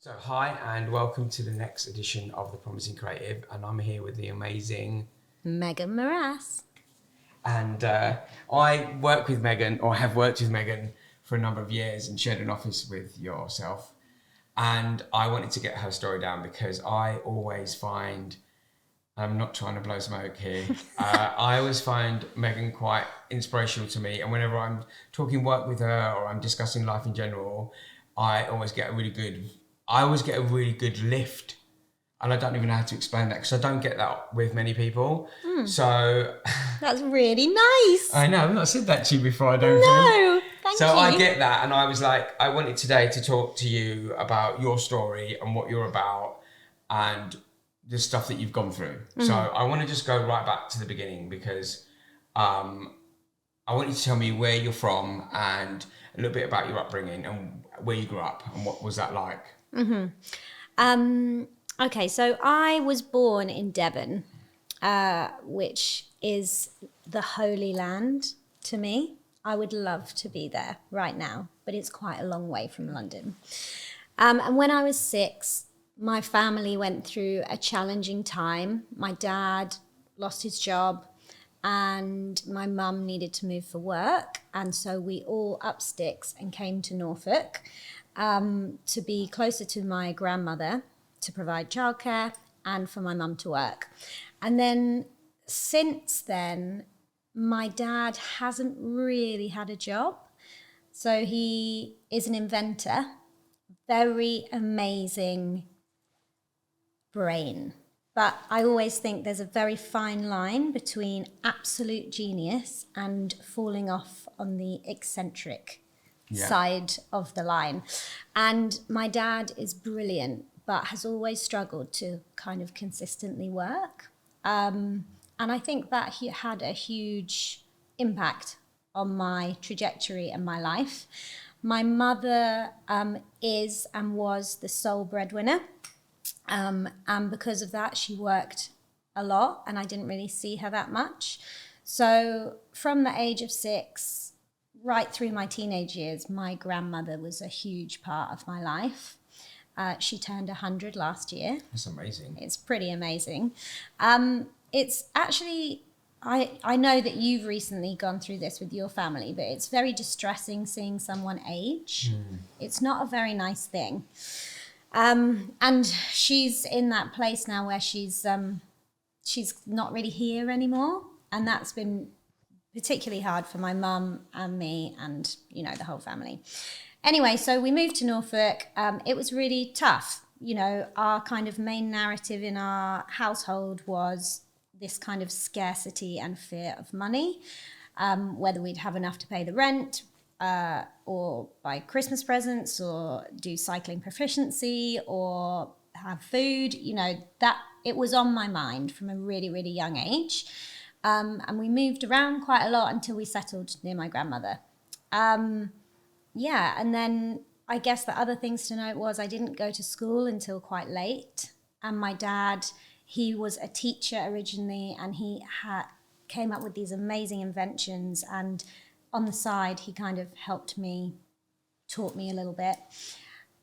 So, hi, and welcome to the next edition of The Promising Creative. And I'm here with the amazing Megan Morass. And I work with Megan, or have worked with Megan for a number of years and shared an office with yourself. And I wanted to get her story down because I always find, I'm not trying to blow smoke here, I always find Megan quite inspirational to me. And whenever I'm talking work with her or I'm discussing life in general, I always get a really good lift. And I don't even know how to explain that because I don't get that with many people. So That's really nice. I know, I've not said that to you before, I don't think. No, thank you. So I get that, and I was like, I wanted today to talk to you about your story and what you're about and the stuff that you've gone through. So I want to just go right back to the beginning because I want you to tell me where you're from and a little bit about your upbringing and where you grew up and what was that like. Okay, so I was born in Devon, which is the Holy Land to me. I would love to be there right now, but it's quite a long way from London. And when I was 6, my family went through a challenging time. My dad lost his job and my mum needed to move for work. And so we all up sticks and came to Norfolk to be closer to my grandmother, to provide childcare and for my mum to work. And then since then, my dad hasn't really had a job. So he is an inventor, very amazing brain. But I always think there's a very fine line between absolute genius and falling off on the eccentric side of the line. And my dad is brilliant, but has always struggled to kind of consistently work. And I think that he had a huge impact on my trajectory and my life. My mother is and was the sole breadwinner. And because of that, she worked a lot and I didn't really see her that much. So from the age of 6, right through my teenage years, my grandmother was a huge part of my life. She turned 100 last year. That's amazing. It's pretty amazing. It's actually, I know that you've recently gone through this with your family, but it's very distressing seeing someone age. It's not a very nice thing. And she's in that place now where she's not really here anymore. And that's been particularly hard for my mum and me and, you know, the whole family. Anyway, so we moved to Norfolk. It was really tough. You know, our kind of main narrative in our household was this kind of scarcity and fear of money, whether we'd have enough to pay the rent, or buy Christmas presents or do cycling proficiency or have food, you know, that it was on my mind from a really, really young age. And we moved around quite a lot until we settled near my grandmother. And then I guess the other things to note was I didn't go to school until quite late. And my dad, he was a teacher originally and he came up with these amazing inventions, and on the side, he kind of taught me a little bit.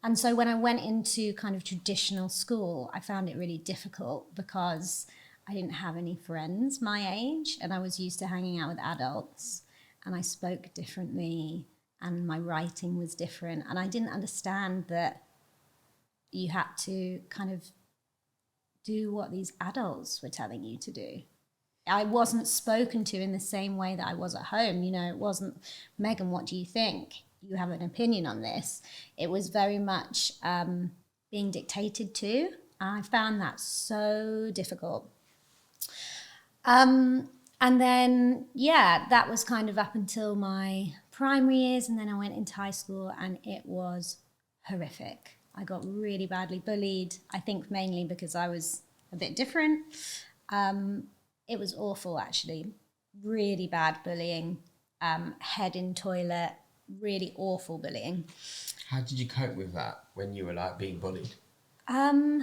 And so when I went into kind of traditional school, I found it really difficult because I didn't have any friends my age and I was used to hanging out with adults and I spoke differently and my writing was different. And I didn't understand that you had to kind of do what these adults were telling you to do. I wasn't spoken to in the same way that I was at home. You know, it wasn't, Megan, what do you think? You have an opinion on this. It was very much being dictated to. I found that so difficult. And then, that was kind of up until my primary years. And then I went into high school and it was horrific. I got really badly bullied, I think mainly because I was a bit different. It was awful, actually. Really bad bullying, head in toilet, really awful bullying. How did you cope with that when you were like being bullied? To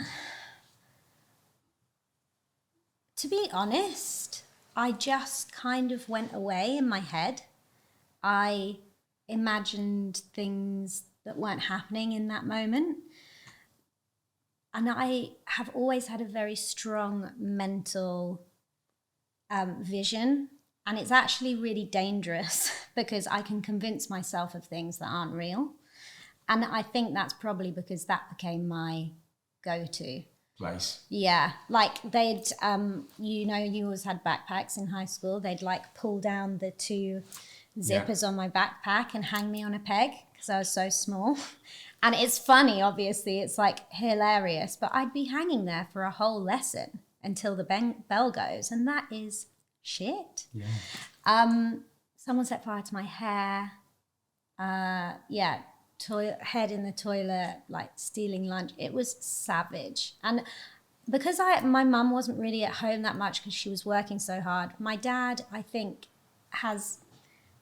be honest, I just kind of went away in my head. I imagined things that weren't happening in that moment. And I have always had a very strong mental vision. And it's actually really dangerous because I can convince myself of things that aren't real. And I think that's probably because that became my go-to place. Yeah, like they'd, you always had backpacks in high school. They'd like pull down the two zippers on my backpack and hang me on a peg because I was so small. And it's funny, obviously, it's like hilarious, but I'd be hanging there for a whole lesson until the bell goes, and that is shit. Yeah. Someone set fire to my hair. Head in the toilet, like stealing lunch. It was savage. And because my mum wasn't really at home that much because she was working so hard, my dad, I think, has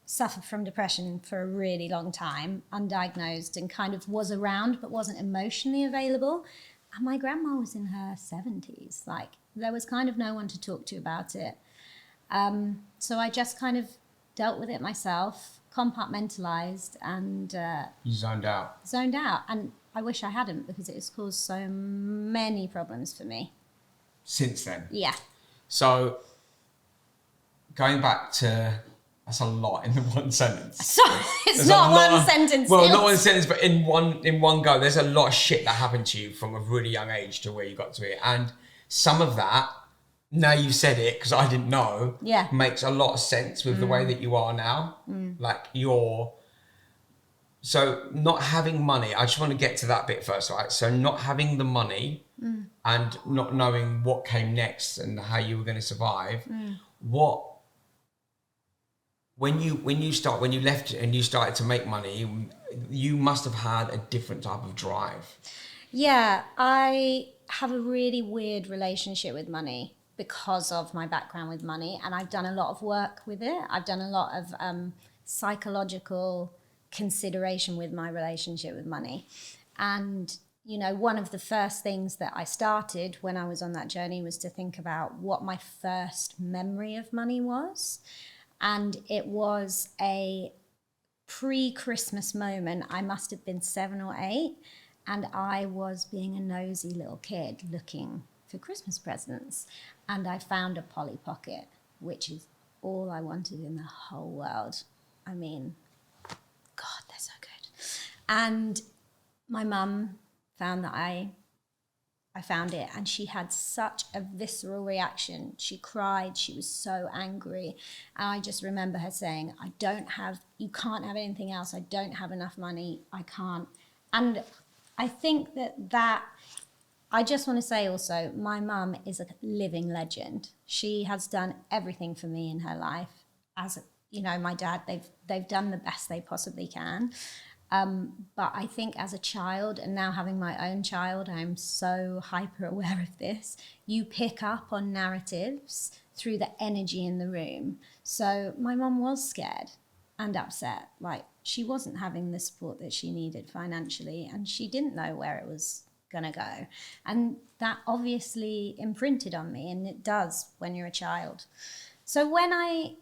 suffered from depression for a really long time, undiagnosed, and kind of was around but wasn't emotionally available. And my grandma was in her 70s. Like, there was kind of no one to talk to about it. So I just kind of dealt with it myself, compartmentalized, and you zoned out. And I wish I hadn't, because it has caused so many problems for me Since then. Yeah. So going back to, that's a lot in the one sentence. So it's not one sentence. Well, not one sentence, but in one go. There's a lot of shit that happened to you from a really young age to where you got to it, and some of that, now you've said it, because I didn't know, makes a lot of sense with the way that you are now. Like so not having money, I just want to get to that bit first, right? So not having the money and not knowing what came next and how you were going to survive. When you left and you started to make money, you must have had a different type of drive. Yeah, I have a really weird relationship with money because of my background with money, and I've done a lot of work with it. I've done a lot of psychological consideration with my relationship with money. And, you know, one of the first things that I started when I was on that journey was to think about what my first memory of money was. And it was a pre-Christmas moment. I must have been 7 or 8, and I was being a nosy little kid looking for Christmas presents. And I found a Polly Pocket, which is all I wanted in the whole world. I mean, God, they're so good. And my mum found that I found it, and she had such a visceral reaction. She cried, she was so angry. And I just remember her saying, you can't have anything else. I don't have enough money. I can't. And I think that I just want to say also, my mum is a living legend. She has done everything for me in her life. As you know, my dad, they've done the best they possibly can. But I think as a child, and now having my own child, I'm so hyper aware of this. You pick up on narratives through the energy in the room. So my mum was scared and upset. Like, she wasn't having the support that she needed financially, and she didn't know where it was gonna go. And that obviously imprinted on me, and it does when you're a child. So when I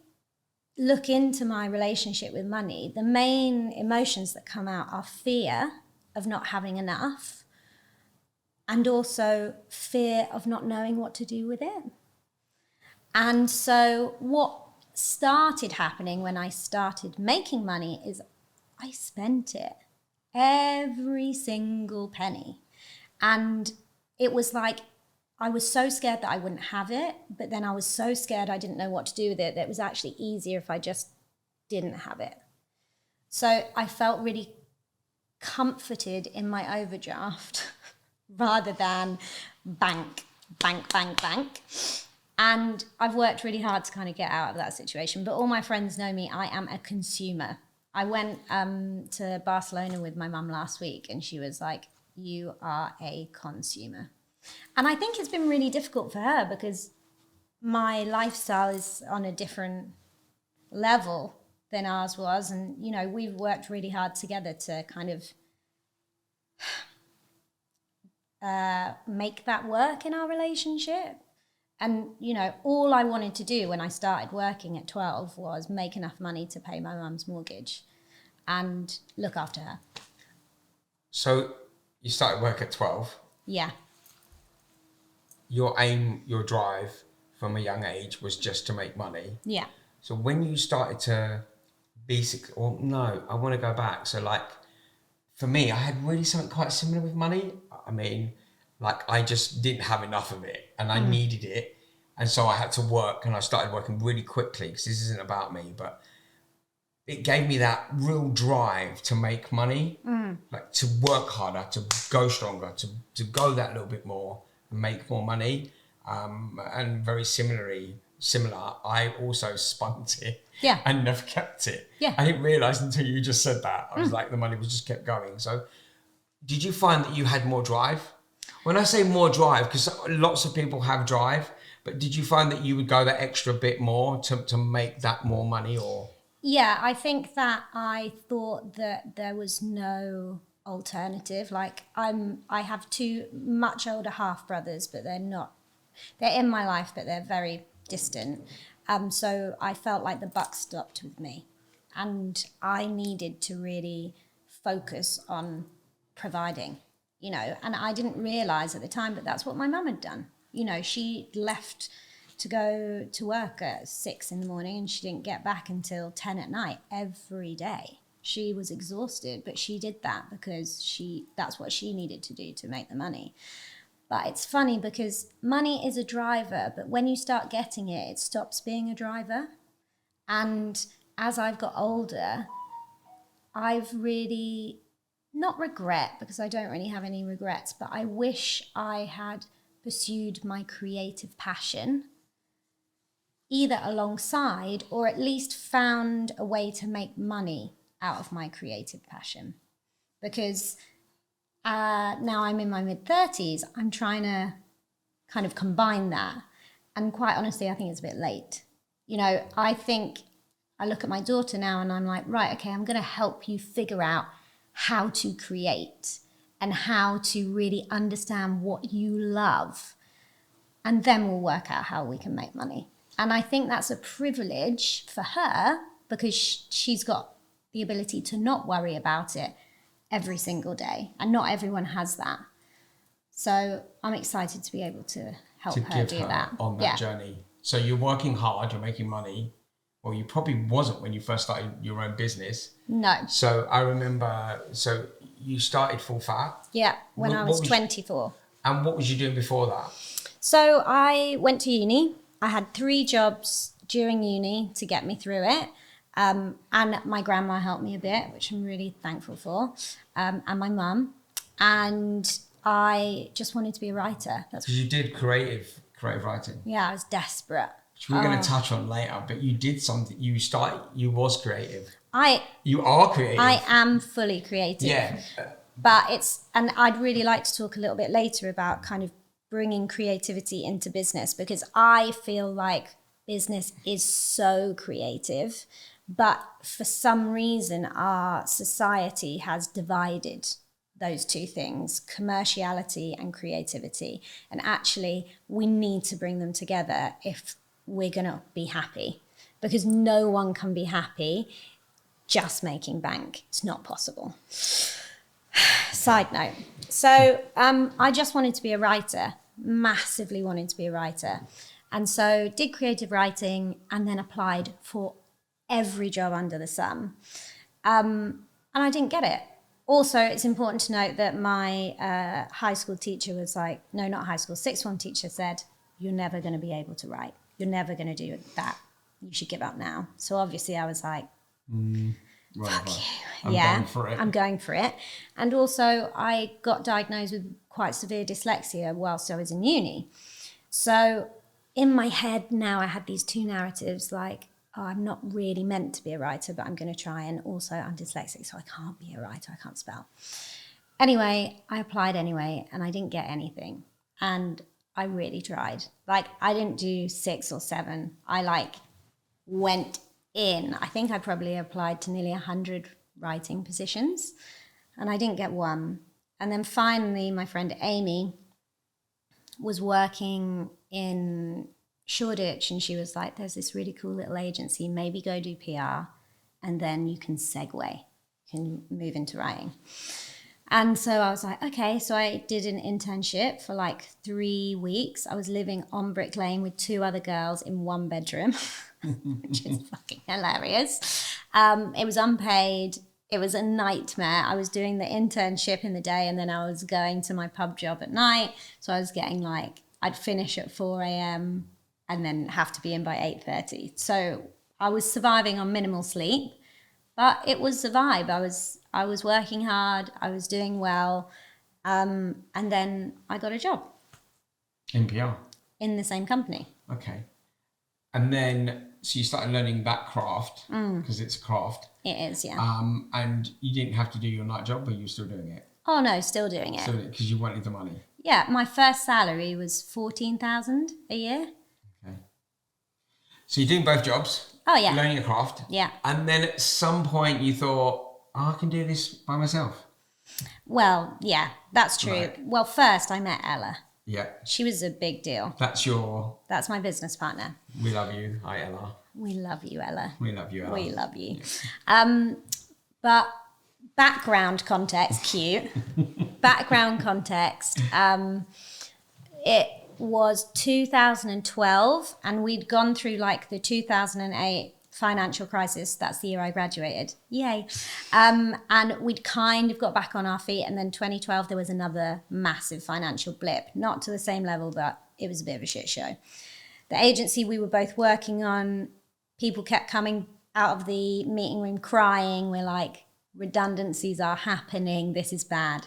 look into my relationship with money, the main emotions that come out are fear of not having enough, and also fear of not knowing what to do with it. And so what started happening when I started making money is I spent it, every single penny. And it was like, I was so scared that I wouldn't have it, but then I was so scared I didn't know what to do with it that it was actually easier if I just didn't have it. So I felt really comforted in my overdraft rather than bank. And I've worked really hard to kind of get out of that situation, but all my friends know me, I am a consumer. I went to Barcelona with my mum last week, and she was like, "You are a consumer." And I think it's been really difficult for her because my lifestyle is on a different level than ours was. And, you know, we've worked really hard together to kind of make that work in our relationship. And, you know, all I wanted to do when I started working at 12 was make enough money to pay my mum's mortgage and look after her. So you started work at 12? Yeah. your aim, your drive from a young age was just to make money. Yeah. So when you started to I want to go back. So like, for me, I had really something quite similar with money. I mean, like I just didn't have enough of it and I needed it. And so I had to work, and I started working really quickly, because this isn't about me, but it gave me that real drive to make money, like to work harder, to go stronger, to go that little bit more and make more money. And very similar, I also spunt it and never kept it. Yeah. I didn't realise until you just said that. I was like, the money was just kept going. So did you find that you had more drive? When I say more drive, because lots of people have drive, but did you find that you would go that extra bit more to make that more money? Or Yeah, I think that I thought that there was no alternative. Like I have two much older half brothers, but they're in my life, but they're very distant. So I felt like the buck stopped with me, and I needed to really focus on providing, and I didn't realize at the time, but that's what my mum had done. She left to go to work at 6 a.m, and she didn't get back until 10 at night every day. She was exhausted, but she did that because that's what she needed to do to make the money. But it's funny because money is a driver, but when you start getting it, it stops being a driver. And as I've got older, I've really, not regret, because I don't really have any regrets, but I wish I had pursued my creative passion either alongside or at least found a way to make money out of my creative passion. Because now I'm in my mid-30s, I'm trying to kind of combine that. And quite honestly, I think it's a bit late. I think I look at my daughter now and I'm like, right, okay, I'm going to help you figure out how to create and how to really understand what you love. And then we'll work out how we can make money. And I think that's a privilege for her, because she's got the ability to not worry about it every single day. And not everyone has that. So I'm excited to be able to help her do that. On that journey. So you're working hard, you're making money. Well, you probably wasn't when you first started your own business. No. So I remember, you started Full Fat. Yeah, when I was 24. And what was you doing before that? So I went to uni. I had 3 jobs during uni to get me through it. And my grandma helped me a bit, which I'm really thankful for, and my mum. And I just wanted to be a writer. That's because you did creative writing. Yeah, I was desperate. Which we're going to touch on later, but you did something. You was creative. You are creative. I am fully creative. Yeah. But and I'd really like to talk a little bit later about kind of bringing creativity into business, because I feel like business is so creative, but for some reason our society has divided those two things, commerciality and creativity. And actually we need to bring them together if we're going to be happy, because no one can be happy just making bank. It's not possible. Side note. So I just wanted to be a writer, massively wanted to be a writer. And so did creative writing and then applied for every job under the sun. And I didn't get it. Also, it's important to note that my high school teacher was like, no, not high school, sixth form teacher said, you're never going to be able to write. You're never going to do that. You should give up now. So obviously I was like, fuck you. I'm going for it. And also I got diagnosed with quite severe dyslexia whilst I was in uni. So in my head now I had these two narratives like, oh, I'm not really meant to be a writer, but I'm going to try. And also I'm dyslexic, so I can't be a writer. I can't spell. Anyway, I applied anyway, and I didn't get anything. And I really tried. Like, I didn't do 6 or 7. I went in. I think I probably applied to nearly 100 writing positions, and I didn't get one. And then finally, my friend Amy was working in Shoreditch, and she was like, there's this really cool little agency, maybe go do PR, and then you can segue, you can move into writing. And so I was like, okay. So I did an internship for like 3 weeks. I was living on Brick Lane with 2 other girls in 1 bedroom, which is fucking hilarious. It was unpaid. It was a nightmare. I was doing the internship in the day and then I was going to my pub job at night. So I was getting like, I'd finish at 4 a.m. and then have to be in by 8:30. So I was surviving on minimal sleep, but it was a vibe. I was working hard. I was doing well. And then I got a job. In PR? In the same company. Okay. And then, so you started learning that craft, because it's a craft. It is, yeah. And you didn't have to do your night job, but you were still doing it? Oh, no, still doing it. Because you wanted the money? Yeah, my first salary was $14,000 a year. Okay. So you're doing both jobs? Oh, yeah. Learning a craft? Yeah. And then at some point you thought, I can do this by myself? Well, yeah, that's true. Right. Well, first I met Ella. Yeah. She was a big deal. That's my business partner. We love you. Hi, Ella. We love you, Ella. We love you, Ella. We love you. Yeah. But background context, cute. Background context. It was 2012 and we'd gone through like the 2008 financial crisis. That's the year I graduated. Yay. And we'd kind of got back on our feet. And then 2012, there was another massive financial blip. Not to the same level, but it was a bit of a shit show. The agency we were both working on, people kept coming out of the meeting room crying. We're like, redundancies are happening. This is bad.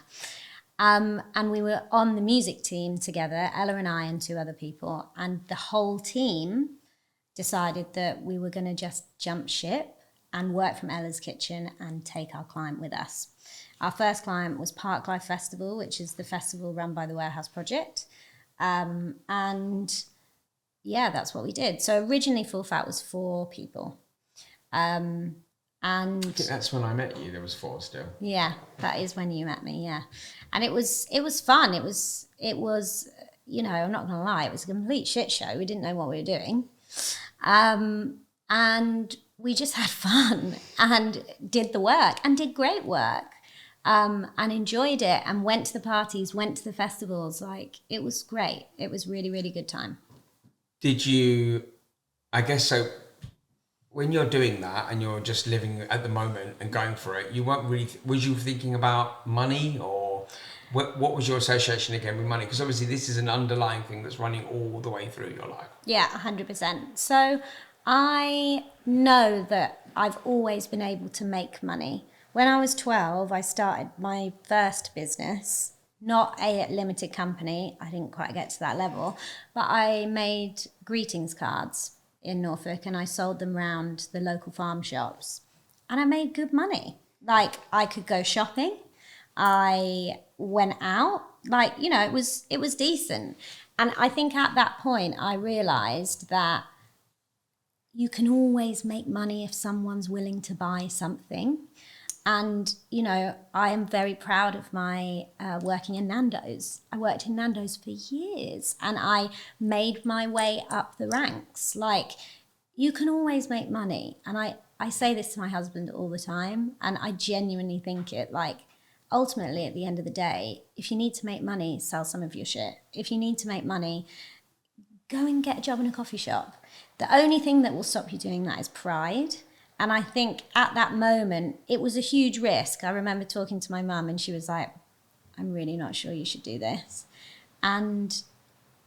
And we were on the music team together, Ella and I and 2 other people. And the whole team decided that we were going to just jump ship and work from Ella's kitchen and take our client with us. Our first client was Parklife Festival, which is the festival run by the Warehouse Project. And yeah, that's what we did. So originally Full Fat was 4 people. And I think that's when I met you. There was 4 still. Yeah, that is when you met me. Yeah. And it was fun. It was, you know, I'm not going to lie. It was a complete shit show. We didn't know what we were doing. And we just had fun and did the work and did great work, and enjoyed it and went to the parties, went to the festivals. Like, it was great. It was really, really good time. Did you, I guess so, when you're doing that and you're just living at the moment and going for it, you weren't really, was you thinking about money, or what was your association again with money? Because obviously this is an underlying thing that's running all the way through your life. Yeah, 100%. So I know that I've always been able to make money. When I was 12, I started my first business, not a limited company. I didn't quite get to that level, but I made greetings cards in Norfolk and I sold them round the local farm shops and I made good money. Like, I could go shopping. I went out, like, you know, it was decent. And I think at that point I realized that you can always make money if someone's willing to buy something. And, you know, I am very proud of my working in Nando's. I worked in Nando's for years and I made my way up the ranks. Like, you can always make money. And I say this to my husband all the time, and I genuinely think it. Like, ultimately, at the end of the day, if you need to make money, sell some of your shit. If you need to make money, go and get a job in a coffee shop. The only thing that will stop you doing that is pride. And I think at that moment, it was a huge risk. I remember talking to my mum and she was like, I'm really not sure you should do this. And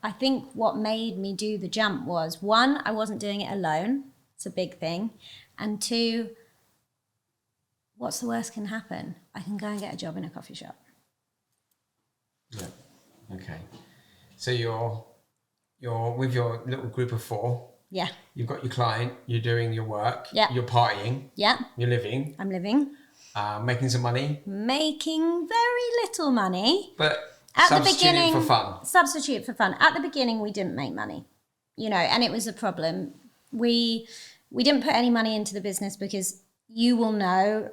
I think what made me do the jump was, 1, I wasn't doing it alone. It's a big thing. And 2, what's the worst can happen? I can go and get a job in a coffee shop. Yeah. Okay. So you're with your little group of 4. Yeah. You've got your client, you're doing your work, yeah. You're partying, yeah. You're living. I'm living. Making some money. Making very little money. But at the substitute beginning, for fun. Substitute for fun. At the beginning, we didn't make money, you know, and it was a problem. We didn't put any money into the business because you will know,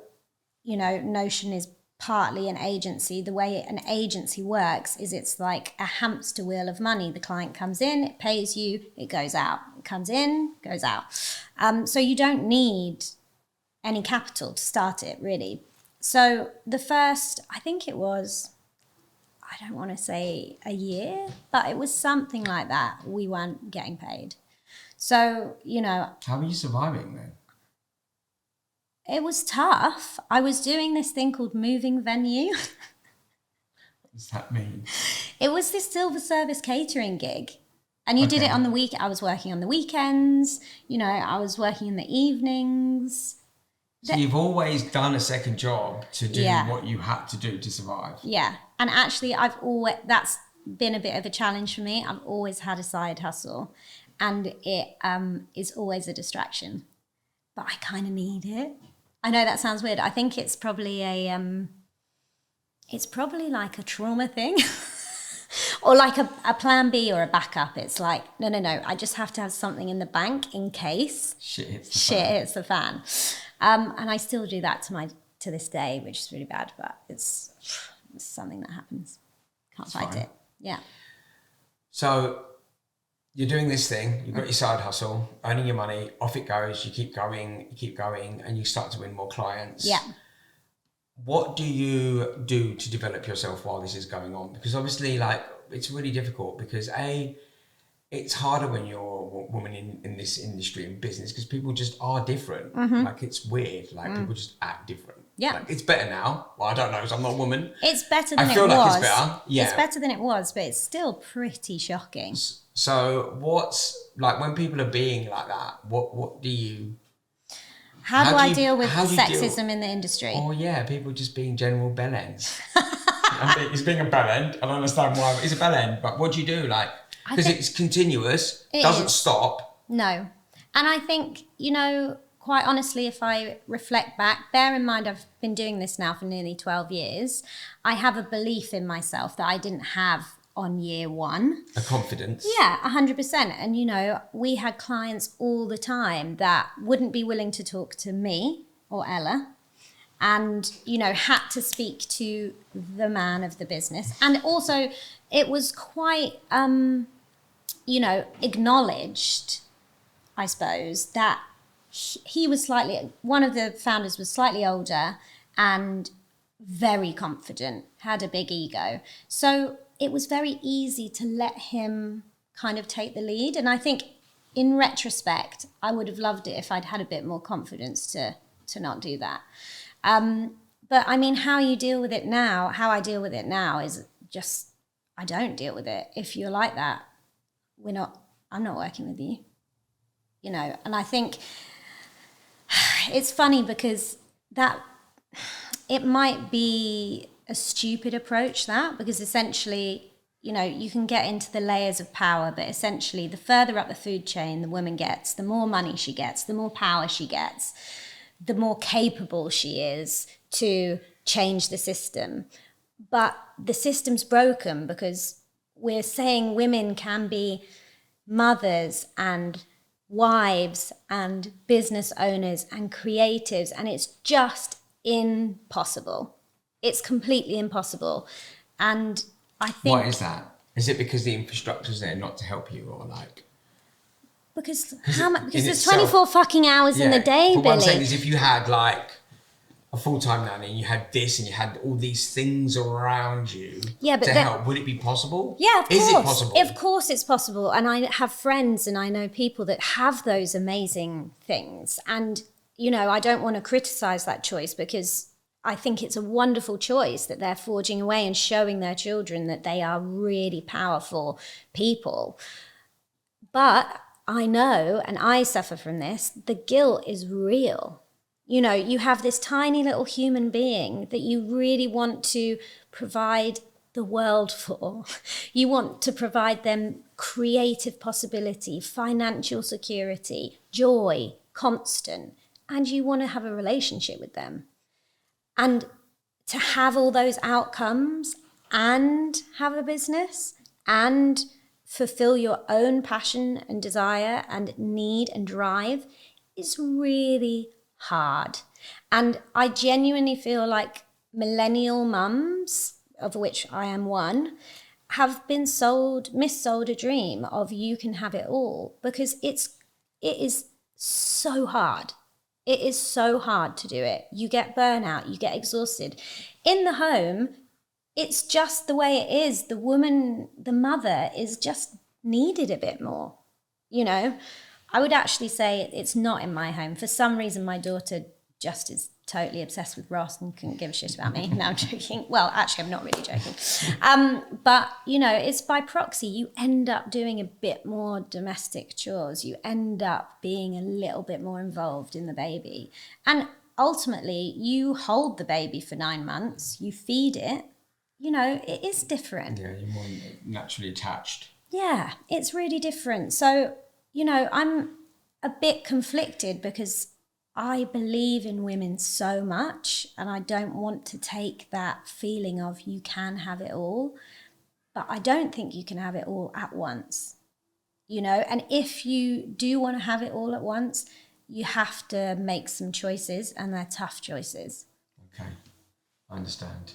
you know, Notion is partly an agency. The way an agency works is it's like a hamster wheel of money. The client comes in, it pays you, it goes out. It comes in, goes out. So you don't need any capital to start it, really. So the first, I think it was, I don't want to say a year, but it was something like that. We weren't getting paid. So, How are you surviving then? it was tough. I was doing this thing called moving venue. What does that mean? It was this silver service catering gig. And you did it on the week. I was working on the weekends. I was working in the evenings. So you've always done a second job to do what you had to do to survive. Yeah. And actually, that's been a bit of a challenge for me. I've always had a side hustle, and it is always a distraction. But I kind of need it. I know that sounds weird. I think it's probably like a trauma thing. Or like a plan B or a backup. It's like, no. I just have to have something in the bank in case shit hits the fan. And I still do that to this day, which is really bad, but it's something that happens. Can't fight it. Yeah. So you're doing this thing, you've got your side hustle, earning your money, off it goes, you keep going, and you start to win more clients. Yeah. What do you do to develop yourself while this is going on? Because obviously, it's really difficult because it's harder when you're a woman in this industry and business because people just are different. Mm-hmm. It's weird. People just act different. Yeah. It's better now. Well, I don't know because I'm not a woman. It's better than it was. I feel like it's better. Yeah. It's better than it was, but it's still pretty shocking. So what's when people are being like that, what do you... How do I deal with sexism in the industry? Oh, yeah, people just being general bellends. He's being a bellend. I don't understand why. He's a bellend, but what do you do? Because it's continuous, doesn't stop. No. And I think, quite honestly, if I reflect back, bear in mind I've been doing this now for nearly 12 years. I have a belief in myself that I didn't have on year one. A confidence. Yeah, 100%. And, we had clients all the time that wouldn't be willing to talk to me or Ella and, had to speak to the man of the business. And also it was quite, acknowledged, I suppose, that he was one of the founders was slightly older and very confident, had a big ego. So it was very easy to let him kind of take the lead. And I think in retrospect, I would have loved it if I'd had a bit more confidence to not do that. But I mean, how I deal with it now is just, I don't deal with it. If you're like that, I'm not working with you, and I think it's funny because it might be a stupid approach because essentially, you can get into the layers of power, but essentially the further up the food chain the woman gets, the more money she gets, the more power she gets, the more capable she is to change the system. But the system's broken because we're saying women can be mothers and wives and business owners and creatives, and it's just impossible. It's completely impossible. And I think... Why is that? Is it because the infrastructure's there not to help you, or Because there's 24 fucking hours in the day, Billy. What I'm saying is if you had a full-time nanny and you had this and you had all these things around you to help, would it be possible? Yeah, of course. Is it possible? Of course it's possible. And I have friends and I know people that have those amazing things. And, I don't want to criticize that choice because I think it's a wonderful choice that they're forging away and showing their children that they are really powerful people. But I know, and I suffer from this, the guilt is real. You have this tiny little human being that you really want to provide the world for. You want to provide them creative possibility, financial security, joy, constant, and you want to have a relationship with them. And to have all those outcomes and have a business and fulfill your own passion and desire and need and drive is really hard. And I genuinely feel like millennial mums, of which I am one, have been missold a dream of you can have it all, because it is so hard. It is so hard to do it. You get burnout, you get exhausted. In the home, it's just the way it is. The woman, the mother is just needed a bit more, you know? I would actually say it's not in my home. For some reason, my daughter just is totally obsessed with Ross and couldn't give a shit about me. No, I'm joking. Well, actually, I'm not really joking. But, you know, it's by proxy. You end up doing a bit more domestic chores. You end up being a little bit more involved in the baby. And ultimately, you hold the baby for 9 months. You feed it. You know, it is different. Yeah, you're more naturally attached. Yeah, it's really different. So, you know, I'm a bit conflicted because I believe in women so much and I don't want to take that feeling of you can have it all, but I don't think you can have it all at once, you know? And if you do want to have it all at once, you have to make some choices and they're tough choices. Okay, I understand.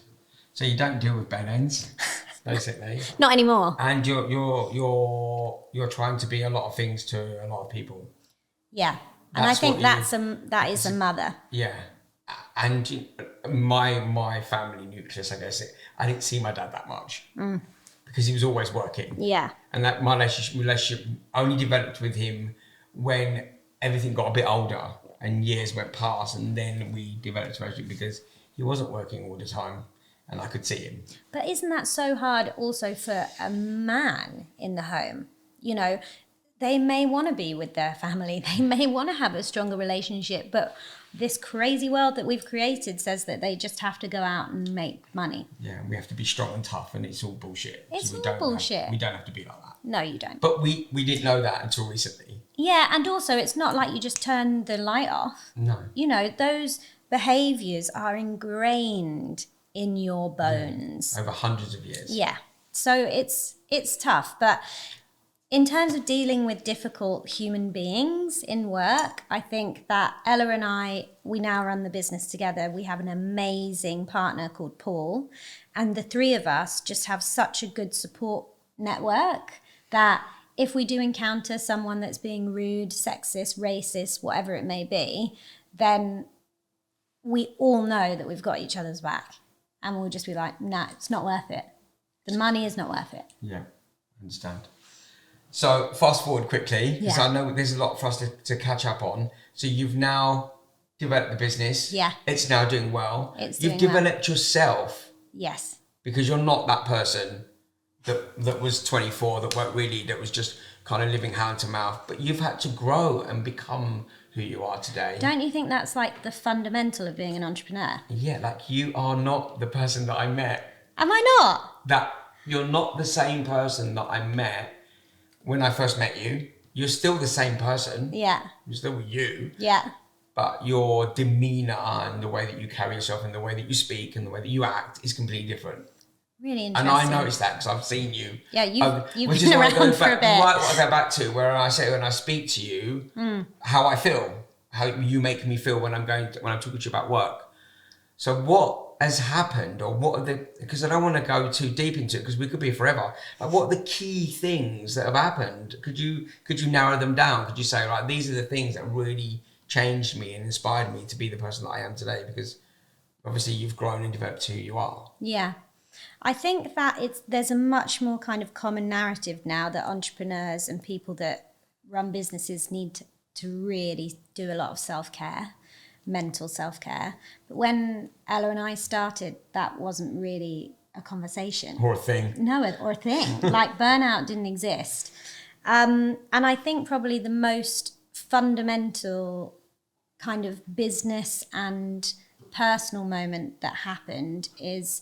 So you don't deal with bad ends, basically. Not anymore. And you're trying to be a lot of things to a lot of people. Yeah. And I think that is a mother. Yeah. And my family nucleus, I guess, I didn't see my dad that much because he was always working. Yeah. And that my relationship only developed with him when everything got a bit older and years went past, and then we developed a relationship because he wasn't working all the time and I could see him. But isn't that so hard also for a man in the home? You know, they may want to be with their family. They may want to have a stronger relationship, but this crazy world that we've created says that they just have to go out and make money. Yeah, we have to be strong and tough, and it's all bullshit. It's all bullshit. We don't have to be like that. No, you don't. But we didn't know that until recently. Yeah, and also it's not like you just turn the light off. No. You know, those behaviours are ingrained in your bones. Yeah, over hundreds of years. Yeah. So it's tough, but in terms of dealing with difficult human beings in work, I think that Ella and I, we now run the business together. We have an amazing partner called Paul, and the three of us just have such a good support network that if we do encounter someone that's being rude, sexist, racist, whatever it may be, then we all know that we've got each other's back. And we'll just be like, nah, it's not worth it. The money is not worth it. Yeah, I understand. So fast forward quickly, because I know there's a lot for us to catch up on. So you've now developed the business. Yeah. It's now doing well. You've developed yourself. Yes. Because you're not that person that was 24, that was just kind of living hand to mouth. But you've had to grow and become who you are today. Don't you think that's like the fundamental of being an entrepreneur? Yeah, like you are not the person that I met. Am I not? That you're not the same person that I met when I first met you. You're still the same person. Yeah. You're still you. Yeah. But your demeanour and the way that you carry yourself and the way that you speak and the way that you act is completely different. Really interesting. And I noticed that because I've seen you. Yeah, you've which been is around what I go for a bit. What I go back to where I say when I speak to you, how I feel, how you make me feel when I'm talking to you about work. So what has happened, or what are because I don't want to go too deep into it because we could be forever. Like, what are the key things that have happened? Could you narrow them down? Could you say, like, these are the things that really changed me and inspired me to be the person that I am today? Because obviously you've grown and developed who you are. Yeah. I think that there's a much more kind of common narrative now that entrepreneurs and people that run businesses need to really do a lot of self-care, mental self-care. But when Ella and I started, that wasn't really a conversation. Or a thing. No, or a thing. Like burnout didn't exist. And I think probably the most fundamental kind of business and personal moment that happened is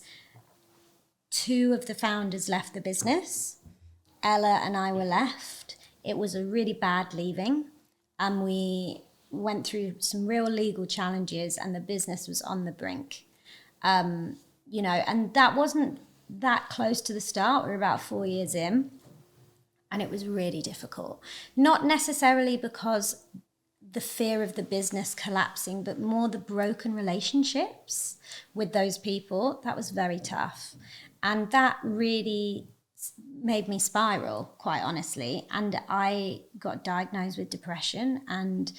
2 of the founders left the business. Ella and I were left. It was a really bad leaving, and we went through some real legal challenges, and the business was on the brink. You know, and that wasn't that close to the start. We were about 4 years in, and it was really difficult. Not necessarily because the fear of the business collapsing, but more the broken relationships with those people. That was very tough. And that really made me spiral, quite honestly. And I got diagnosed with depression, and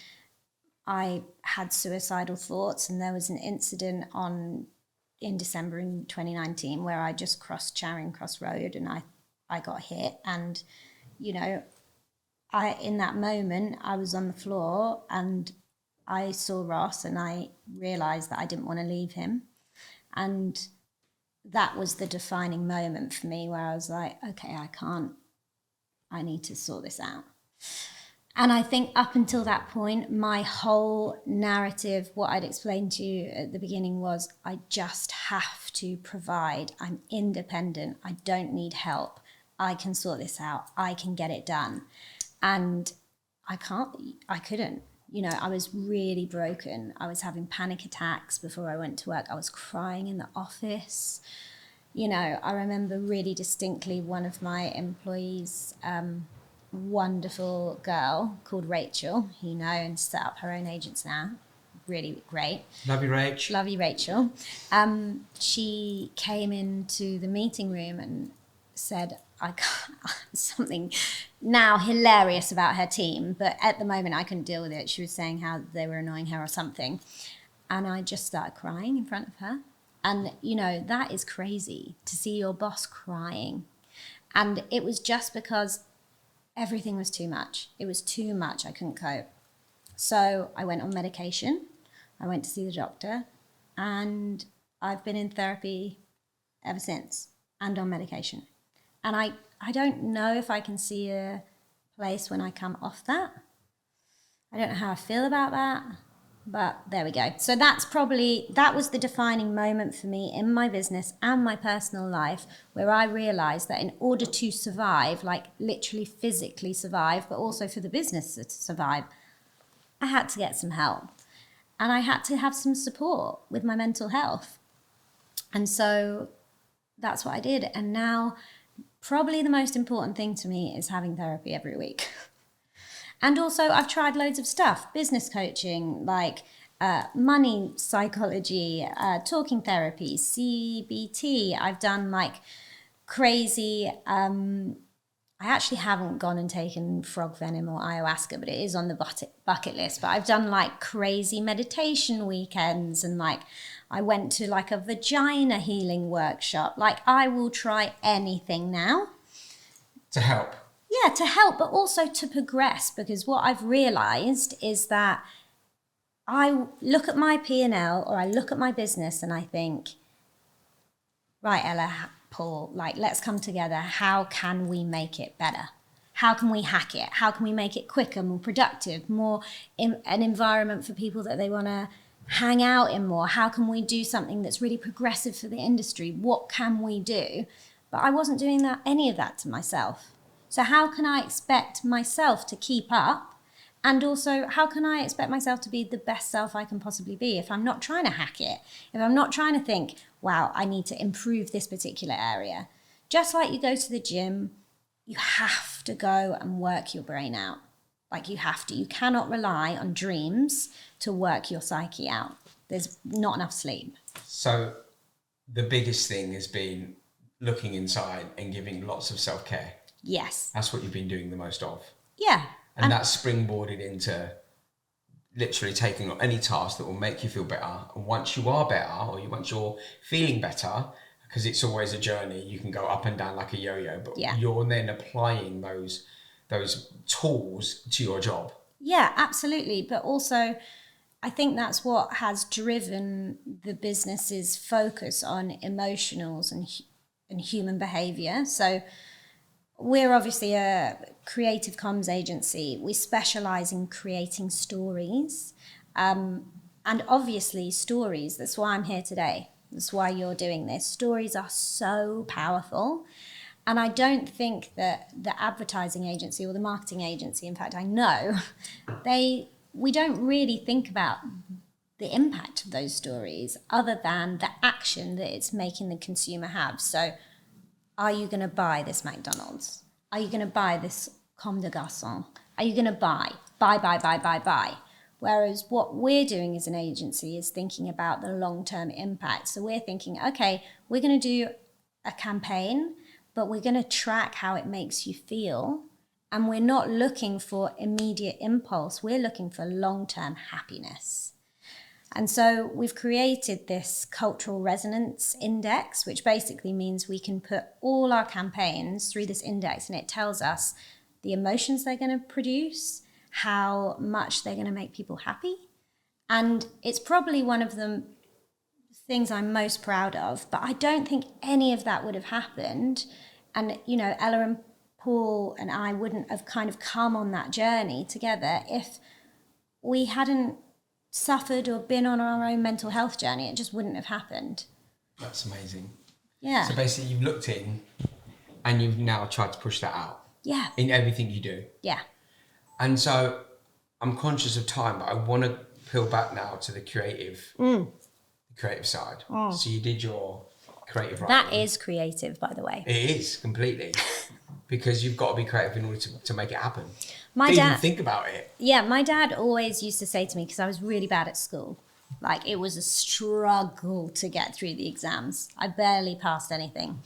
I had suicidal thoughts, and there was an incident in December in 2019 where I just crossed Charing Cross Road and I got hit. And, you know, in that moment, I was on the floor and I saw Ross and I realised that I didn't want to leave him. And that was the defining moment for me where I was like, okay, I need to sort this out. And I think up until that point, my whole narrative, what I'd explained to you at the beginning was, I just have to provide. I'm independent. I don't need help. I can sort this out. I can get it done. And I couldn't. You know, I was really broken. I was having panic attacks before I went to work. I was crying in the office. You know, I remember really distinctly one of my employees, wonderful girl called Rachel, you know, and set up her own agents now. Really great. Love you, Rach. Love you, Rachel. She came into the meeting room and said, I can't, something now hilarious about her team, but at the moment I couldn't deal with it. She was saying how they were annoying her or something. And I just started crying in front of her. And, you know, that is crazy to see your boss crying. And it was just because everything was too much. It was too much. I couldn't cope. So I went on medication. I went to see the doctor. And I've been in therapy ever since and on medication. And I don't know if I can see a place when I come off that. I don't know how I feel about that, but there we go. So that was the defining moment for me in my business and my personal life, where I realized that in order to survive, like literally physically survive, but also for the business to survive, I had to get some help. And I had to have some support with my mental health. And so that's what I did. And now probably the most important thing to me is having therapy every week. And also I've tried loads of stuff, business coaching, like money psychology, talking therapy, CBT. I've done like crazy, I actually haven't gone and taken frog venom or ayahuasca, but it is on the bucket list. But I've done like crazy meditation weekends, and like I went to like a vagina healing workshop. Like I will try anything now. To help. Yeah, to help, but also to progress, because what I've realised is that I look at my P&L or I look at my business and I think, right, Ella, Paul, like, let's come together. How can we make it better? How can we hack it? How can we make it quicker, more productive, more an environment for people that they want to hang out in more? How can we do something that's really progressive for the industry? What can we do? But I wasn't doing any of that to myself. So how can I expect myself to keep up? And also, how can I expect myself to be the best self I can possibly be if I'm not trying to hack it? If I'm not trying to think, wow, I need to improve this particular area. Just like you go to the gym, you have to go and work your brain out. Like you have to. You cannot rely on dreams to work your psyche out. There's not enough sleep. So the biggest thing has been looking inside and giving lots of self-care. Yes. That's what you've been doing the most of. Yeah. And that's springboarded into literally taking on any task that will make you feel better. And once you are better, or once you're feeling better, because it's always a journey, you can go up and down like a yo-yo, but you're then applying those tools to your job. Yeah, absolutely. But also, I think that's what has driven the business's focus on emotionals and human behavior. So we're obviously a creative comms agency. We specialize in creating stories. And obviously stories, that's why I'm here today. That's why you're doing this. Stories are so powerful. And I don't think that the advertising agency or the marketing agency, in fact, I know, we don't really think about the impact of those stories other than the action that it's making the consumer have. So are you going to buy this McDonald's? Are you going to buy this Comme des Garçons? Are you going to buy? Whereas what we're doing as an agency is thinking about the long-term impact. So we're thinking, okay, we're going to do a campaign, but we're going to track how it makes you feel. And we're not looking for immediate impulse. We're looking for long-term happiness. And so we've created this cultural resonance index, which basically means we can put all our campaigns through this index, and it tells us the emotions they're going to produce, how much they're going to make people happy. And it's probably one of the things I'm most proud of, but I don't think any of that would have happened. And, you know, Ella and Paul and I wouldn't have kind of come on that journey together if we hadn't suffered or been on our own mental health journey. It just wouldn't have happened. That's amazing. Yeah. So basically you've looked in and you've now tried to push that out. Yeah. In everything you do. Yeah. And so I'm conscious of time, but I want to peel back now to the creative side. So you did your creative writing. That is creative, by the way. It is, completely. Because you've got to be creative in order to make it happen. My Didn't dad, even think about it. Yeah, my dad always used to say to me, because I was really bad at school, like it was a struggle to get through the exams. I barely passed anything.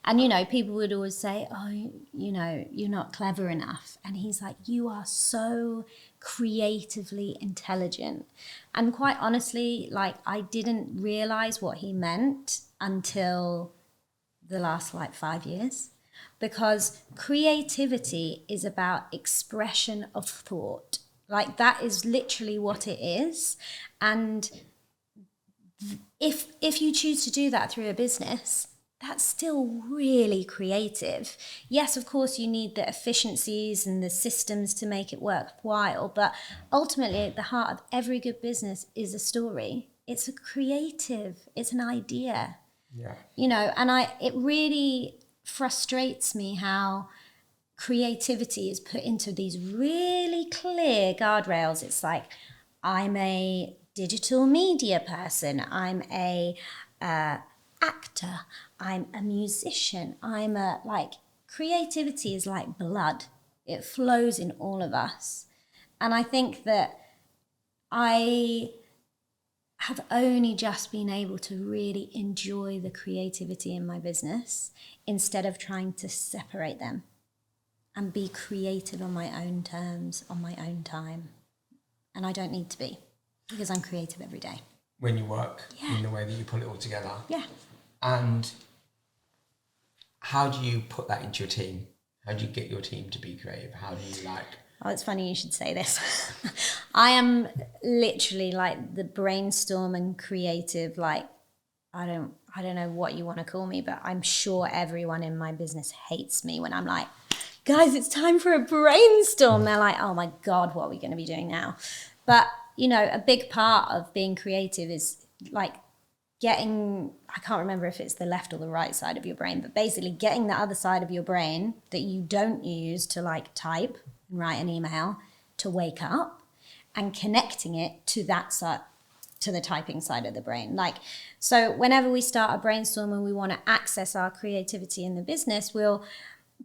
And, you know, people would always say, oh, you know, you're not clever enough. And he's like, you are so creatively intelligent. And quite honestly, like I didn't realize what he meant until the last 5 years. Because creativity is about expression of thought. Like that is literally what it is. And if you choose to do that through a business, that's still really creative. Yes, of course, you need the efficiencies and the systems to make it worthwhile, but ultimately at the heart of every good business is a story. It's a creative, it's an idea. Yeah. You know, and it really frustrates me how creativity is put into these really clear guardrails. It's like, I'm a digital media person, I'm a actor, I'm a musician, creativity is like blood. It flows in all of us. And I think that I have only just been able to really enjoy the creativity in my business instead of trying to separate them and be creative on my own terms, on my own time. And I don't need to be, because I'm creative every day. When you work, in the way that you put it all together. Yeah. And how do you put that into your team? How do you get your team to be creative? How do you Oh, it's funny you should say this. I am literally like the brainstorm and creative, like, I don't know what you want to call me, but I'm sure everyone in my business hates me when I'm like, guys, it's time for a brainstorm. They're like, oh my God, what are we going to be doing now? But, you know, a big part of being creative is like getting, I can't remember if it's the left or the right side of your brain, but basically getting the other side of your brain that you don't use to like type and write an email to wake up and connecting it to that side, to the typing side of the brain. Like, so whenever we start a brainstorm and we want to access our creativity in the business, we'll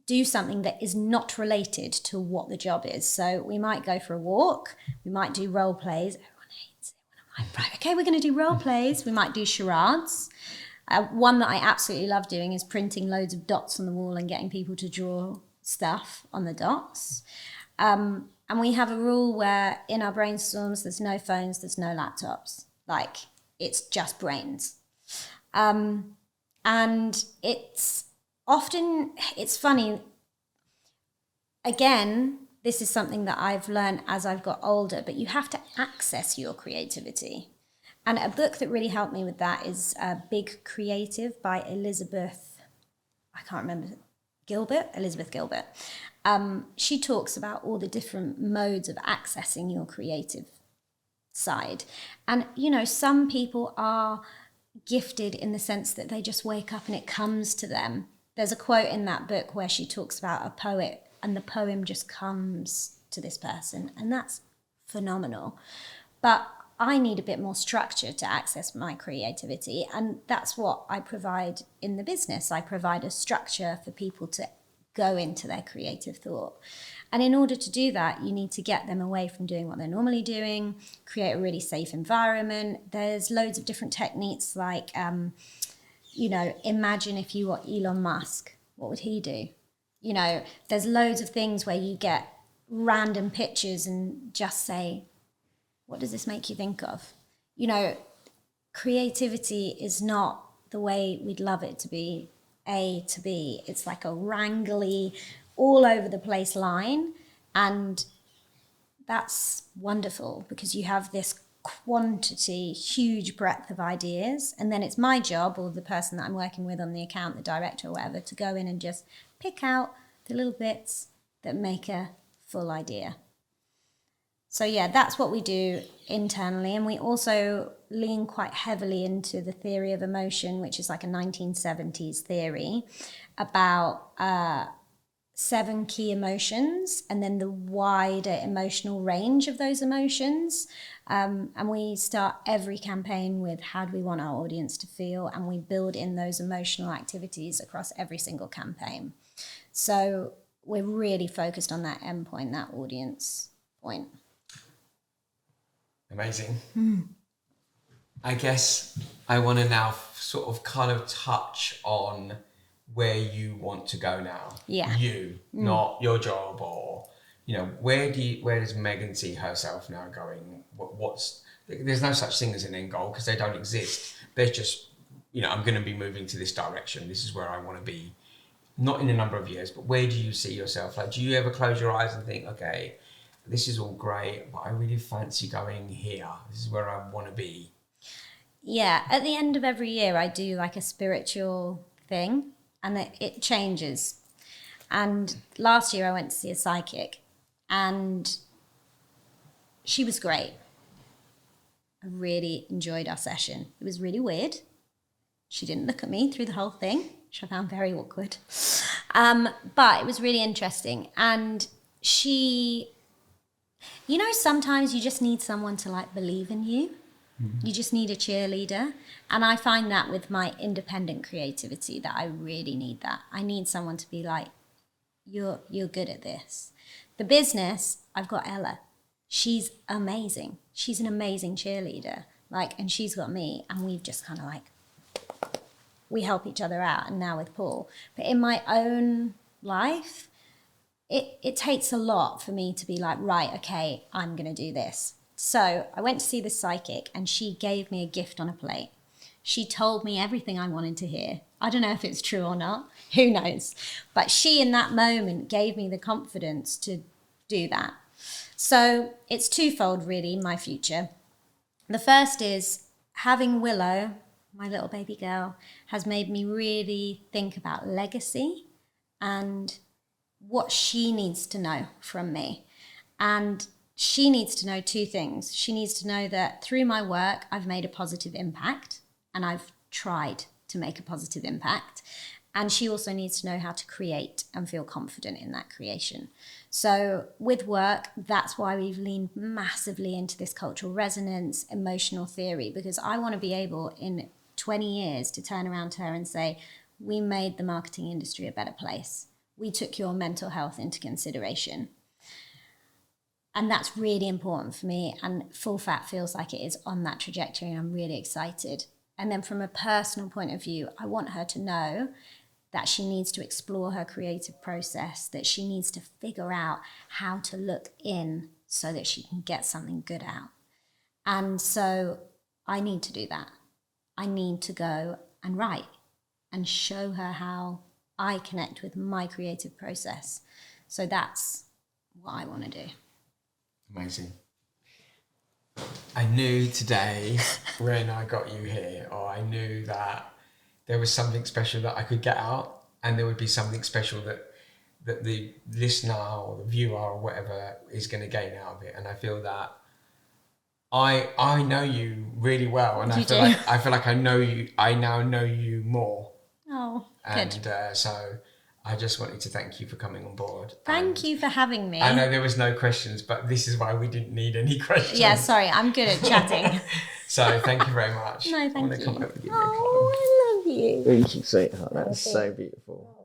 do something that is not related to what the job is. So we might go for a walk, we might do role plays. Everyone hates it when I'm like, right, okay, we're going to do role plays. We might do charades. One that I absolutely love doing is printing loads of dots on the wall and getting people to draw stuff on the dots. And we have a rule where in our brainstorms, there's no phones, there's no laptops. Like, it's just brains. And it's funny. Again, this is something that I've learned as I've got older, but you have to access your creativity. And a book that really helped me with that is Big Creative by Elizabeth Gilbert. She talks about all the different modes of accessing your creative side. And, you know, some people are gifted in the sense that they just wake up and it comes to them. There's a quote in that book where she talks about a poet and the poem just comes to this person, and that's phenomenal. But I need a bit more structure to access my creativity, and that's what I provide in the business. I provide a structure for people to go into their creative thought. And in order to do that, you need to get them away from doing what they're normally doing, create a really safe environment. There's loads of different techniques like, you know, imagine if you were Elon Musk, what would he do? there's loads of things where you get random pictures and just say, what does this make you think of? Creativity is not the way we'd love it to be, A to B. It's like a wrangly, all over the place line. And that's wonderful because you have this quantity, huge breadth of ideas. And then it's my job, or the person that I'm working with on the account, the director or whatever, to go in and just pick out the little bits that make a full idea. So yeah, that's what we do internally. And we also lean quite heavily into the theory of emotion, which is like a 1970s theory about 7 key emotions and then the wider emotional range of those emotions. And we start every campaign with how do we want our audience to feel, and we build in those emotional activities across every single campaign. So we're really focused on that end point, that audience point. Amazing. I guess I want to now sort of kind of touch on where you want to go now. Yeah. You, not your job, or where does Megan see herself now going? There's no such thing as an end goal because they don't exist. There's just I'm going to be moving to this direction. This is where I want to be. Not in a number of years, but where do you see yourself? Like, do you ever close your eyes and think, okay, this is all great, but I really fancy going here. This is where I want to be. Yeah, at the end of every year, I do like a spiritual thing, and it changes. And last year, I went to see a psychic, and she was great. I really enjoyed our session. It was really weird. She didn't look at me through the whole thing, which I found very awkward. But it was really interesting. And she... sometimes you just need someone to like believe in you. Mm-hmm. You just need a cheerleader. And I find that with my independent creativity that I really need that. I need someone to be like, you're good at this. The business, I've got Ella. She's amazing. She's an amazing cheerleader. And she's got me, and we've just kind of we help each other out. And now with Paul. But in my own life, it takes a lot for me to be like, right, okay, I'm going to do this. So I went to see the psychic, and she gave me a gift on a plate. She told me everything I wanted to hear. I don't know if it's true or not. Who knows? But she, in that moment, gave me the confidence to do that. So it's twofold, really, my future. The first is having Willow, my little baby girl, has made me really think about legacy and what she needs to know from me. And she needs to know 2 things. She needs to know that through my work, I've made a positive impact, and I've tried to make a positive impact. And she also needs to know how to create and feel confident in that creation. So with work, that's why we've leaned massively into this cultural resonance, emotional theory, because I want to be able in 20 years to turn around to her and say, we made the marketing industry a better place. We took your mental health into consideration. And that's really important for me. And Full Fat feels like it is on that trajectory, and I'm really excited. And then from a personal point of view, I want her to know that she needs to explore her creative process, that she needs to figure out how to look in so that she can get something good out. And so I need to do that. I need to go and write and show her how I connect with my creative process. So that's what I want to do. Amazing. I knew today when I got you here, or I knew that there was something special that I could get out, and there would be something special that the listener or the viewer or whatever is going to gain out of it. And I feel that I know you really well, and I feel like I know you. I now know you more. Oh, and good. So I just wanted to thank you for coming on board. Thank you for having me. I know there was no questions, but this is why we didn't need any questions. Yeah, sorry, I'm good at chatting. So thank you very much. No, thank you. I want to come over and give you a I love you. Thank you, sweetheart. That's so beautiful.